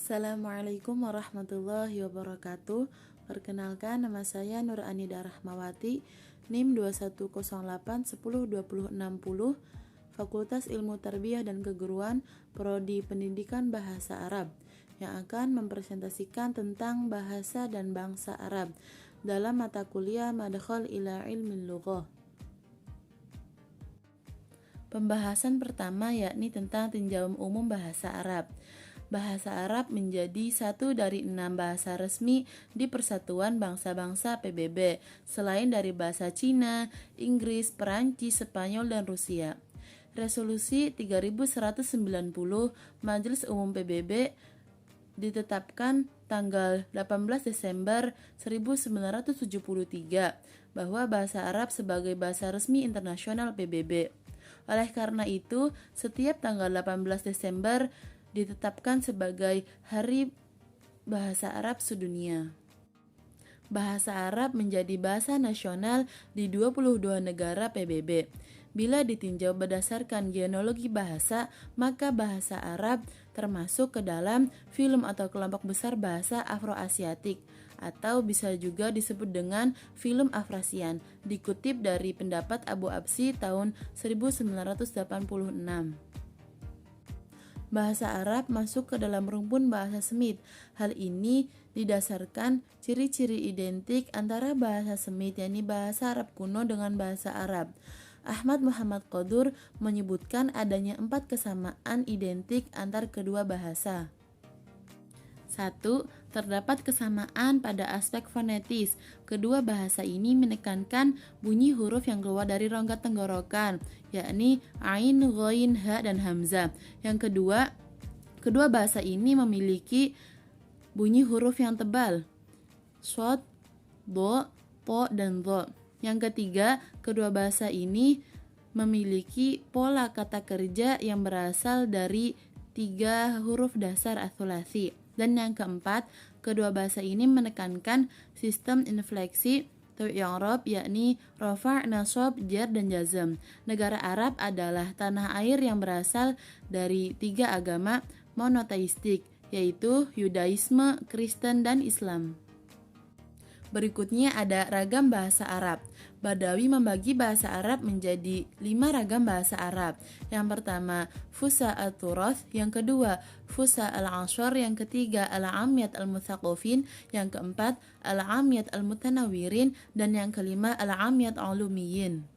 Assalamualaikum warahmatullahi wabarakatuh. Perkenalkan, nama saya Nur Anida Rahmawati, NIM 2108102060, Fakultas Ilmu Tarbiyah dan Keguruan, Prodi Pendidikan Bahasa Arab, yang akan mempresentasikan tentang bahasa dan bangsa Arab dalam mata kuliah Madkhal ila Ilmil Lughah. Pembahasan pertama yakni tentang tinjauan umum bahasa Arab. Bahasa Arab menjadi satu dari 6 bahasa resmi di Persatuan Bangsa-Bangsa PBB, selain dari bahasa Cina, Inggris, Perancis, Spanyol, dan Rusia. Resolusi 3190 Majelis Umum PBB ditetapkan tanggal 18 Desember 1973 bahwa bahasa Arab sebagai bahasa resmi internasional PBB. Oleh karena itu, setiap tanggal 18 Desember ditetapkan sebagai Hari Bahasa Arab Sedunia. Bahasa Arab menjadi bahasa nasional di 22 negara PBB. Bila ditinjau berdasarkan genealogi bahasa, maka bahasa Arab termasuk ke dalam film atau kelompok besar bahasa Afroasiatik, atau bisa juga disebut dengan film Afrasian, dikutip dari pendapat Abu Absi tahun 1986. Bahasa Arab masuk ke dalam rumpun bahasa Semit. Hal ini didasarkan ciri-ciri identik antara bahasa Semit, yakni bahasa Arab kuno, dengan bahasa Arab. Ahmad Muhammad Qadur menyebutkan adanya 4 kesamaan identik antar kedua bahasa. 1. Terdapat kesamaan pada aspek fonetis. Kedua bahasa ini menekankan bunyi huruf yang keluar dari rongga tenggorokan, yakni ain, ghain, ha, dan hamzah. Yang kedua, kedua bahasa ini memiliki bunyi huruf yang tebal, shod, do, po, dan dho. Yang ketiga, kedua bahasa ini memiliki pola kata kerja yang berasal dari 3 huruf dasar ats-tsulats. Dan yang keempat, kedua bahasa ini menekankan sistem infleksi atau i'rab, yakni rafa', nasab, jar, dan jazm. Negara Arab adalah tanah air yang berasal dari 3 agama monoteistik, yaitu Yudaisme, Kristen, dan Islam. Berikutnya ada ragam bahasa Arab. Badawi membagi bahasa Arab menjadi 5 ragam bahasa Arab. Yang pertama, Fusa al-Turath, yang kedua, Fusa al-Ashar, yang ketiga, al-Amiyat al-Muthaqafin, yang keempat, al-Amiyat al-Mutanawirin, dan yang kelima, al-Amiyat al-Ulumiyin.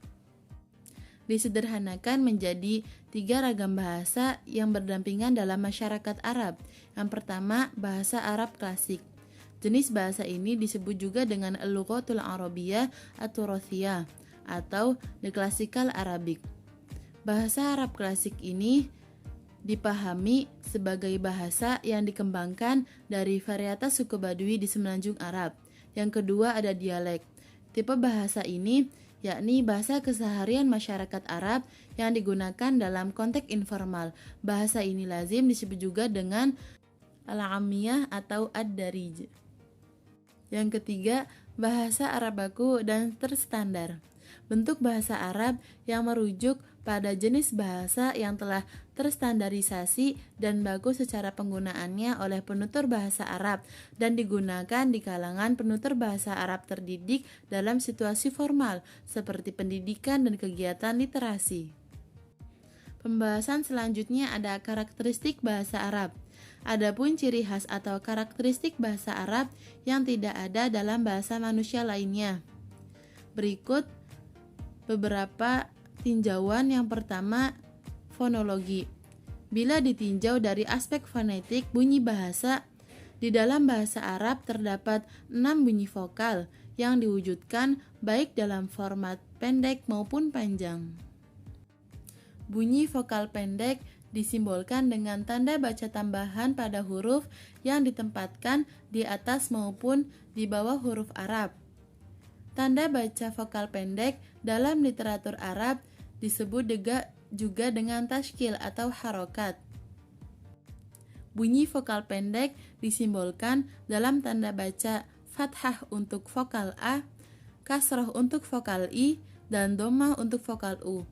Disederhanakan menjadi 3 ragam bahasa yang berdampingan dalam masyarakat Arab. Yang pertama, bahasa Arab klasik. Jenis bahasa ini disebut juga dengan Al-Lughatul Arabiyyah At-Turathiyah atau The Classical Arabic. Bahasa Arab klasik ini dipahami sebagai bahasa yang dikembangkan dari varietas suku Badui di semenanjung Arab. Yang kedua ada dialek. Tipe bahasa ini yakni bahasa keseharian masyarakat Arab yang digunakan dalam konteks informal. Bahasa ini lazim disebut juga dengan Al-Ammiyah atau Ad-Darij. Yang ketiga, bahasa Arab baku dan terstandar. Bentuk bahasa Arab yang merujuk pada jenis bahasa yang telah terstandarisasi dan baku secara penggunaannya oleh penutur bahasa Arab dan digunakan di kalangan penutur bahasa Arab terdidik dalam situasi formal seperti pendidikan dan kegiatan literasi. Pembahasan selanjutnya ada karakteristik bahasa Arab. Adapun ciri khas atau karakteristik bahasa Arab yang tidak ada dalam bahasa manusia lainnya. Berikut beberapa tinjauan. Yang pertama, fonologi. Bila ditinjau dari aspek fonetik bunyi bahasa, di dalam bahasa Arab terdapat 6 bunyi vokal yang diwujudkan baik dalam format pendek maupun panjang. Bunyi vokal pendek disimbolkan dengan tanda baca tambahan pada huruf yang ditempatkan di atas maupun di bawah huruf Arab. Tanda baca vokal pendek dalam literatur Arab disebut juga dengan tashkil atau harokat. Bunyi vokal pendek disimbolkan dalam tanda baca fathah untuk vokal A, kasroh untuk vokal I, dan dhammah untuk vokal U.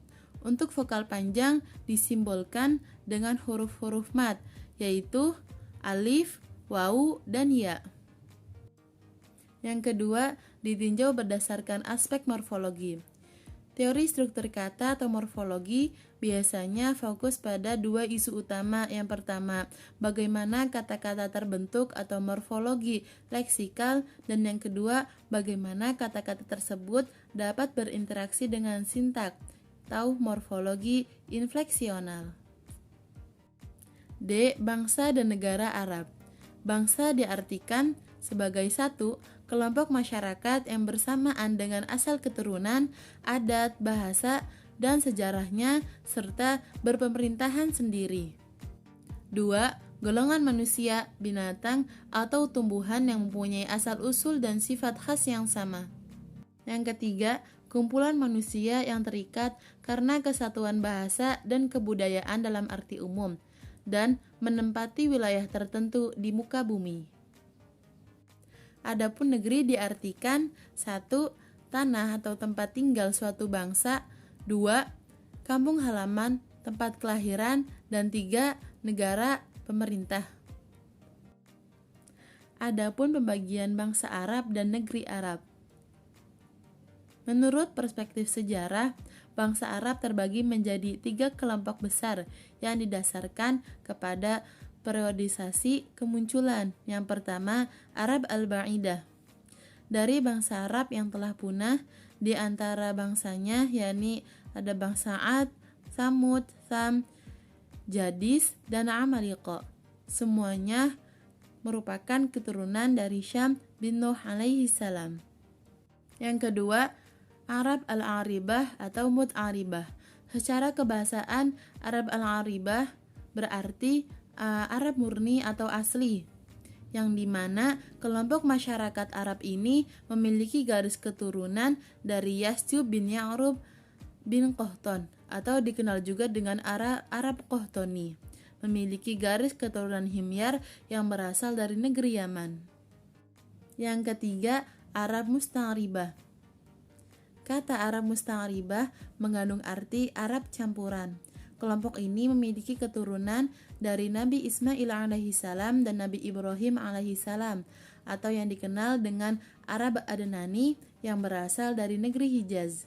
Untuk vokal panjang disimbolkan dengan huruf-huruf mat, yaitu alif, wawu, dan ya. Yang kedua, ditinjau berdasarkan aspek morfologi. Teori struktur kata atau morfologi biasanya fokus pada dua isu utama. Yang pertama, bagaimana kata-kata terbentuk atau morfologi leksikal, dan yang kedua, bagaimana kata-kata tersebut dapat berinteraksi dengan sintak atau morfologi infleksional. D. Bangsa dan negara Arab. Bangsa diartikan sebagai satu kelompok masyarakat yang bersamaan dengan asal keturunan, adat, bahasa, dan sejarahnya, serta berpemerintahan sendiri. 2. Golongan manusia, binatang, atau tumbuhan yang mempunyai asal-usul dan sifat khas yang sama. Yang ketiga, kumpulan manusia yang terikat karena kesatuan bahasa dan kebudayaan dalam arti umum, dan menempati wilayah tertentu di muka bumi. Adapun negeri diartikan 1. Tanah atau tempat tinggal suatu bangsa, 2. Kampung halaman, tempat kelahiran, dan 3. Negara, pemerintah. Adapun pembagian bangsa Arab dan negeri Arab. Menurut perspektif sejarah, bangsa Arab terbagi menjadi 3 kelompok besar yang didasarkan kepada periodisasi kemunculan. Yang pertama, Arab al-Ba'idah. Dari bangsa Arab yang telah punah, di antara bangsanya yakni ada bangsa Ad, Samud, Sam, Jadis, dan Amalika. Semuanya merupakan keturunan dari Syam bin Nuh alaihi salam. Yang kedua, Arab al-Aribah atau Mut'aribah. Secara kebahasaan, Arab al-Aribah berarti Arab murni atau asli, yang dimana kelompok masyarakat Arab ini memiliki garis keturunan dari Yasjub bin Ya'rub bin Qahton, atau dikenal juga dengan Arab Qahtoni, memiliki garis keturunan Himyar yang berasal dari negeri Yaman. Yang ketiga, Arab Musta'ribah. Kata Arab Musta'ribah mengandung arti Arab campuran. Kelompok ini memiliki keturunan dari Nabi Ismail alaihissalam dan Nabi Ibrahim alaihissalam, atau yang dikenal dengan Arab Adnani yang berasal dari negeri Hijaz.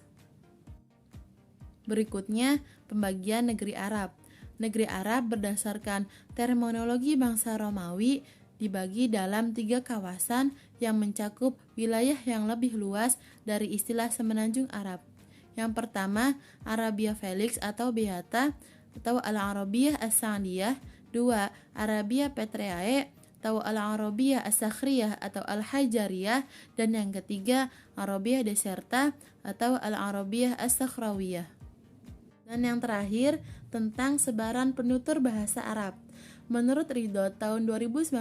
Berikutnya, pembagian negeri Arab. Negeri Arab berdasarkan terminologi bangsa Romawi dibagi dalam 3 kawasan yang mencakup wilayah yang lebih luas dari istilah semenanjung Arab. Yang pertama, Arabia Felix atau Beata atau Al-Arabiyah As-Sa'diyah. 2. Arabia Petraea atau Al-Arabiyah As-Sakhriyah atau Al-Hajariyah. Dan yang ketiga, Arabia Deserta atau Al-Arabiyah As-Sakhrawiyah. Dan yang terakhir, tentang sebaran penutur bahasa Arab. Menurut Ridho, tahun 2019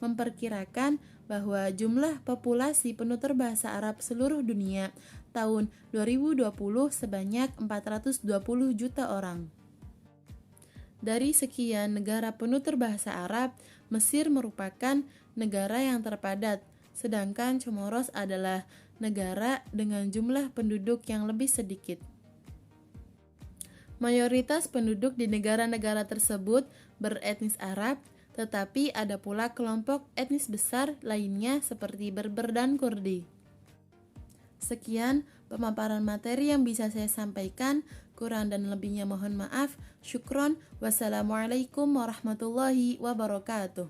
memperkirakan bahwa jumlah populasi penutur bahasa Arab seluruh dunia tahun 2020 sebanyak 420 juta orang. Dari sekian negara penutur bahasa Arab, Mesir merupakan negara yang terpadat, sedangkan Comoros adalah negara dengan jumlah penduduk yang lebih sedikit. Mayoritas penduduk di negara-negara tersebut beretnis Arab, tetapi ada pula kelompok etnis besar lainnya seperti Berber dan Kurdi. Sekian pemaparan materi yang bisa saya sampaikan, kurang dan lebihnya mohon maaf. Syukron. Wassalamualaikum warahmatullahi wabarakatuh.